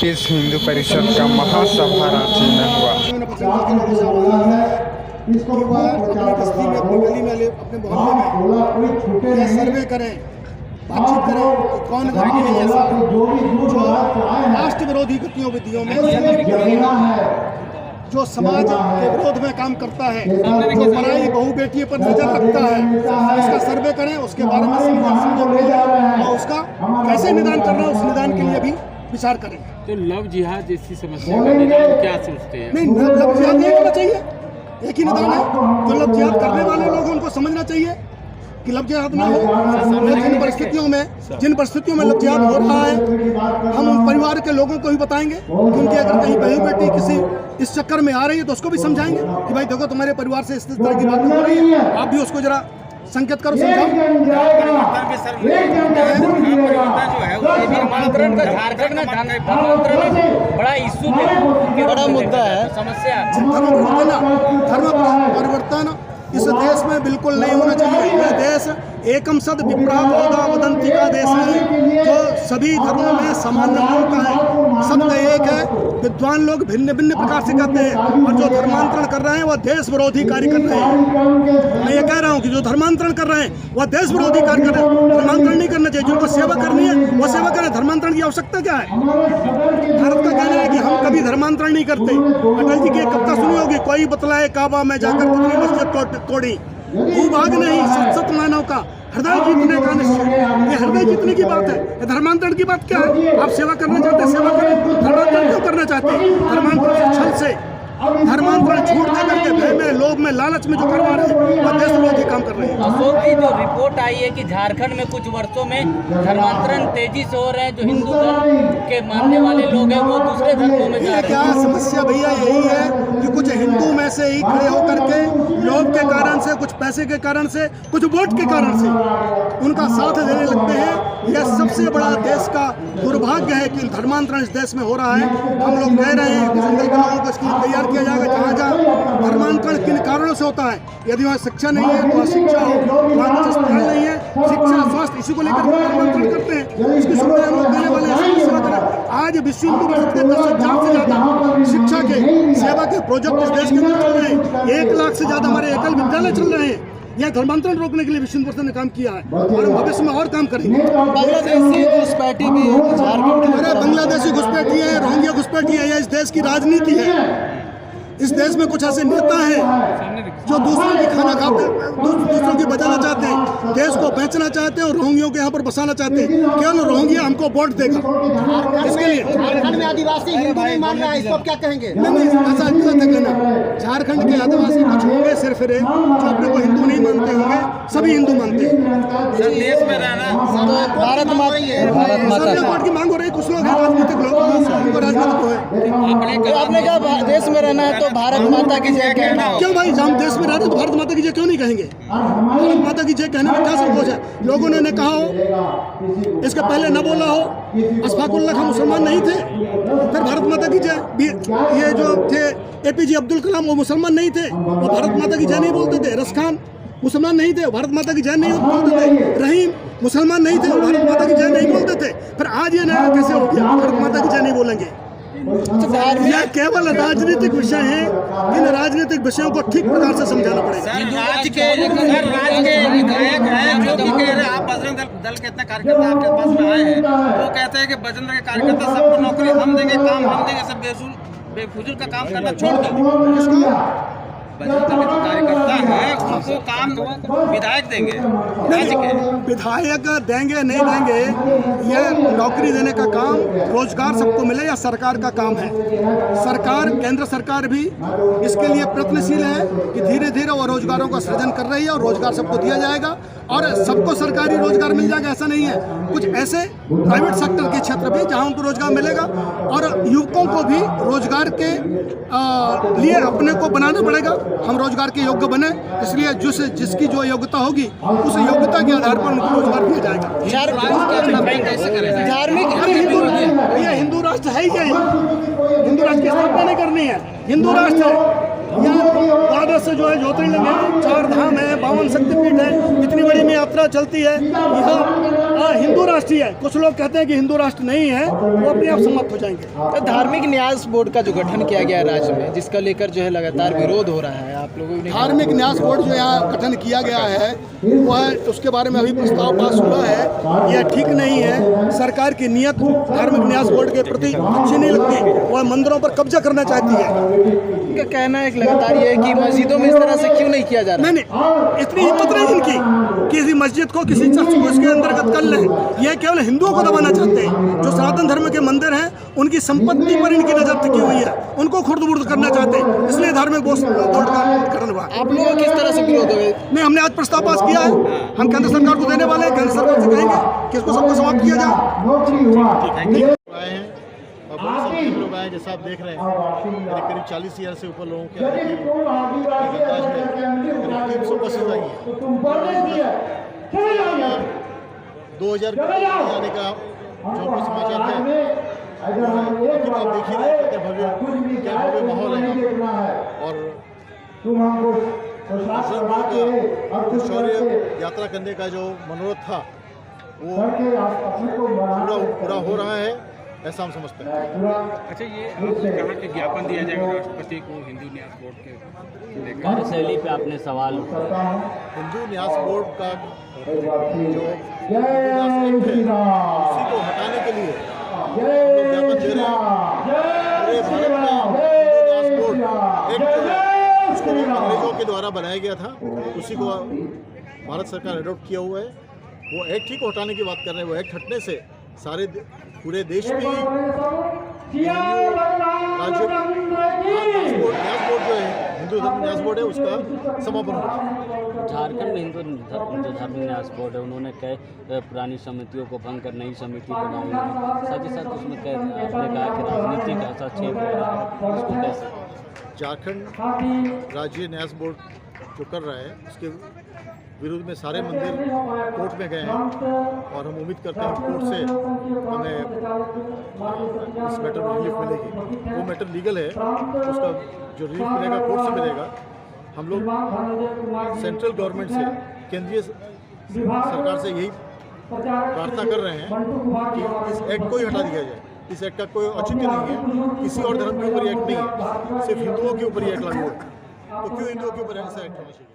विश्व हिंदू परिषद का महासभा रांची में हुआ। इसको अपनी बस्ती में, अपनी गली में, अपने मोहल्ले में या सर्वे करें, बातचीत करें कि कौन व्यक्ति है ऐसा जो राष्ट्र विरोधी गतिविधियों में जो समाज के विरोध में काम करता है, जो पराई बहू बेटियों पर नजर रखता है, इसका सर्वे करें, उसके बारे में समझें और उसका कैसे निदान करना है उस निदान के लिए भी विचार करें। तो लव जिहाद जैसी समस्या का निदान क्या सोचते हैं? नहीं, लव जिहाद नहीं करना चाहिए, एक ही निदान है। जो लव जिहाद करने वाले लोग हैं उनको समझना चाहिए कि लव जिहाद ना हो। जिन परिस्थितियों में लव जिहाद हो रहा है, हम उन परिवार के लोगों को भी बताएंगे कि उनकी अगर कहीं बहू बेटी किसी इस चक्कर में आ रही है तो उसको भी समझाएंगे कि भाई देखो तुम्हारे परिवार से इस तरह की बात हो रही है, आप भी उसको जरा संकेत करो, समझाओ। बड़ा इशू बड़ा मुद्दा है, समस्या। धर्म परिवर्तन इस देश में बिल्कुल नहीं होना चाहिए। यह देश एकम सद विप्रा बहुधा वदंती का देश है, जो सभी धर्मों में समान मानता है। सत्य एक है, विद्वान लोग भिन्न भिन्न प्रकार से करते हैं, और जो धर्मांतरण कर रहे हैं वह देश विरोधी कार्य कर रहे हैं। मैं ये कह रहा हूँ कि जो धर्मांतरण कर रहे हैं वह देश विरोधी कार्य कर रहे हैं। धर्मांतरण नहीं करना चाहिए, जिनको सेवा करनी है वो सेवा करें। धर्मांतरण की आवश्यकता क्या है? भारत का कहना है कि हम कभी धर्मांतरण नहीं करते। अटल जी की एक कविता सुनी होगी, कोई बतलाए काबा में जाकर कितनी मस्जिद तोड़ी, भूभाग नहीं सत सत मानव का हृदय जीतने का निश्चय। ये हृदय जीतने की बात है, धर्मांतरण की बात क्या है? आप सेवा करना चाहते हैं, सेवा करें। धर्मांतरण क्यों करना चाहते हैं? धर्मांतरण छल से, धर्मांतरण झूठ दे करके, भय में, लोभ में, लालच में जो करवा रहे हैं वह देश विरोधी काम कर रहे हैं। अशोक जी, जो रिपोर्ट आई है कि झारखंड में कुछ वर्षों में धर्मांतरण तेजी से हो रहे हैं, जो हिंदू धर्म के मानने वाले लोग हैं वो दूसरे धर्मों में जा रहे हैं। क्या समस्या भैया यही है कि कुछ हिंदू में से ही खड़े होकर के लोभ के कारण से, कुछ पैसे के कारण से, कुछ वोट के कारण से उनका साथ देने लगते हैं। यह सबसे बड़ा देश का दुर्भाग्य है कि धर्मांतरण इस देश में हो रहा है। हम लोग कह रहे हैं कि जंगल के लोगों को इसके लिए तैयार किया जाएगा। जहाँ जहाँ धर्मांतरण किन कारणों से होता है, यदि वहाँ शिक्षा नहीं है तो वहाँ शिक्षा हो, वहाँ अस्पताल नहीं है, शिक्षा स्वास्थ्य इसी को लेकर धर्मांतरण करते हैं। इसकी सुविधा हम लोग देने वाले हैं, सेवा करें। आज विश्व हिंदू परिषद के 10,000 से ज़्यादा शिक्षा के सेवा के प्रोजेक्ट इस देश के अंदर चल रहे हैं। 1 लाख से ज़्यादा हमारे एकल विद्यालय चल रहे हैं। यह धर्मांतरण रोकने के लिए विश्व हिंदू परिषद ने काम किया है और हम भविष्य में और काम करेंगे। बांग्लादेशी घुसपैठी भी झारखंड अरे बांग्लादेशी घुसपैठी है, रोहिंग्या घुसपैठी है, यह इस देश की राजनीति है। इस देश में कुछ ऐसे नेता हैं जो दूसरों की खाना खाते, दूसरों की बचाना चाहते हैं, देश को बेचना चाहते हैं और रोहिंग्यों को यहाँ पर बसाना चाहते हैं। केवल रोहिंग्या हमको वोट देगा इसके लिए। झारखंड में आदिवासी हिंदू नहीं मान रहा है, इसको क्या कहेंगे? नहीं, ऐसा गलत है कहना। झारखंड के आदिवासी कुछ होंगे सिर्फ जो अपने को हिंदू नहीं मानते होंगे, सभी हिंदू मानते हैं। देश में रहना भारत माता की मांग हो रही है। कुछ लोग हैं राजनीतिक लोग, उनको राजनीतिक है। आपने कहा देश में रहना है तो भारत माता की जय कहना। क्यों भाई, हम देश में रहते तो भारत माता की जय क्यों नहीं कहेंगे? भारत माता की जय कहने में क्या संकोच है? लोगों ने कहा हो, इसके पहले न बोला हो, अशफाकुल्लाह खान मुसलमान नहीं थे, फिर भारत माता की जय। ये जो थे APJ अब्दुल कलाम, वो मुसलमान नहीं थे, वो भारत माता की जय नहीं बोलते थे। रस खान मुसलमान नहीं थे, भारत माता की जय नहीं बोलते थे। रहीम मुसलमान नहीं थे, भारत माता की जय नहीं बोलते थे। फिर आज ये नया कैसे हो गया भारत माता की जय नहीं बोलेंगे? यह केवल राजनीतिक विषय है। इन राजनीतिक विषयों को ठीक प्रकार से समझाना पड़ेगा। राज्य के विधायक हैं जो कि कह रहे हैं आप बजरंग दल के इतने कार्यकर्ता आपके पास में आए हैं, वो कहते हैं कि बजरंग दल के कार्यकर्ता सबको नौकरी हम देंगे, काम हम देंगे, सब बेफुजूल का काम करना छोड़ दें। बजरंग दल के कार्यकर्ता है उनको काम विधायक देंगे, राज्य के विधायक देंगे नहीं देंगे, यह नौकरी देने का काम, रोजगार सबको मिले या सरकार का काम है। सरकार, केंद्र सरकार भी इसके लिए प्रयत्नशील है कि धीरे धीरे वो रोजगारों का सृजन कर रही है और रोजगार सबको दिया जाएगा और सबको सरकारी रोजगार मिल जाएगा ऐसा नहीं है। कुछ ऐसे प्राइवेट सेक्टर के क्षेत्र भी जहां उनको रोजगार मिलेगा और युवकों को भी रोजगार के लिए अपने को बनाना पड़ेगा। हम रोजगार के योग्य बने, इसलिए जिसकी जो योग्यता होगी उस योग्यता के आधार पर उनको रोजगार दिया जाएगा। धार्मिक, ये हिंदू राष्ट्र है ही क्या? हिंदू राष्ट्र की स्थापना नहीं करनी है, हिंदू राष्ट्र है। या द्वादश जो है ज्योतिर्लिंग है, 4 धाम है, 52 शक्तिपीठ है, इतनी बड़ी में यात्रा चलती है। यह हिंदू राष्ट्र ही है। कुछ लोग कहते हैं कि हिंदू राष्ट्र नहीं है, वो अपने आप समाप्त हो जाएंगे। तो धार्मिक न्यास बोर्ड का जो गठन किया गया है राज्य में, जिसका लेकर जो है लगातार विरोध हो रहा है, आप लोगों ने धार्मिक न्यास बोर्ड जो यहाँ गठन किया गया है, वह उसके बारे में अभी प्रस्ताव पास हुआ है। यह ठीक नहीं है। सरकार की नीयत धार्मिक न्यास बोर्ड के प्रति अच्छी नहीं लगती। वह मंदिरों पर कब्जा करना चाहती है। उनका कहना है कि लगातार ये है कि मस्जिदों में इस तरह से क्यों नहीं किया जा रहा? नहीं, इतनी हिम्मत नहीं इनकी कि किसी मस्जिद को, किसी चर्च को इसके अंतर्गत कर लें। यह केवल हिंदुओं को दबाना चाहते हैं। जो सनातन धर्म के मंदिर हैं, उनकी संपत्ति पर इनकी नजर टिकी हुई है, उनको खुर्द-बुर्द करना चाहते हैं। इसलिए धार्मिक बोर्ड का गठन हुआ। आप लोगों किस तरह से विरोध हो गए? नहीं, हमने आज प्रस्ताव पास किया है। हम केंद्र सरकार को देने वाले हैं। केंद्र सरकार से कहेंगे कि इसको सबको समाप्त किया जाए। आए हैं और बहुत सारे लोग आए हैं, जैसा आप देख रहे हैं। करीब 40 हज़ार से ऊपर लोगों के आने की अंदाज में करीब 300 बसेज आई हैं। 2000 आने का जो हमको समाचार है, लेकिन आप देख ही रहे हैं क्या भव्य माहौल है। और शौर्य यात्रा करने का जो मनोरथ था वो पूरा हो रहा है, ऐसा हम समझते हैं। अच्छा, ये आपने कहा कि ज्ञापन दिया जाएगा राष्ट्रपति को हिंदू न्यास बोर्ड के कार्यशैली पे आपने सवाल उठाया। हिंदू न्यास बोर्ड का जो न्यास एक्ट है, उसी को हटाने के लिए लोग ज्ञापन दे रहे हैं। पूरे भारत में हिंदू न्यास बोर्ड एक्ट जो है, उसको अंग्रेजों के द्वारा बनाया गया था, उसी को भारत सरकार अडॉप्ट किया हुआ है। वो एक्ट ही को हटाने की बात कर रहे हैं। वो एक्ट हटने से सारे पूरे देश में न्यास बोर्ड जो है, हिंदू धर्म न्यास बोर्ड है, उसका समापन होगा। झारखंड में हिंदू जो धर्म न्यास बोर्ड है, उन्होंने कई पुरानी समितियों को भंग कर नई समिति बनाई है। साथ ही साथ उसमें आपने कहा कि राजनीति का हस्तक्षेप हो रहा है, उसको कैसे? झारखंड राज्य न्यास बोर्ड जो कर रहा है, उसके विरोध में सारे मंदिर कोर्ट में गए हैं और हम उम्मीद करते हैं कोर्ट से हमें इस मैटर में रिलीफ मिलेगी। वो मैटर लीगल है, उसका जो रिलीफ मिलेगा कोर्ट से मिलेगा। हम लोग सेंट्रल गवर्नमेंट से, केंद्रीय सरकार से यही प्रार्थना कर रहे हैं कि इस एक्ट को ही हटा दिया जाए। इस एक्ट का कोई औचित्य नहीं है, किसी और धर्म के ऊपर ये एक्ट नहीं है, सिर्फ हिंदुओं के ऊपर ये एक्ट लागू है। तो क्यों हिंदुओं के ऊपर ऐसा एक्ट होना चाहिए?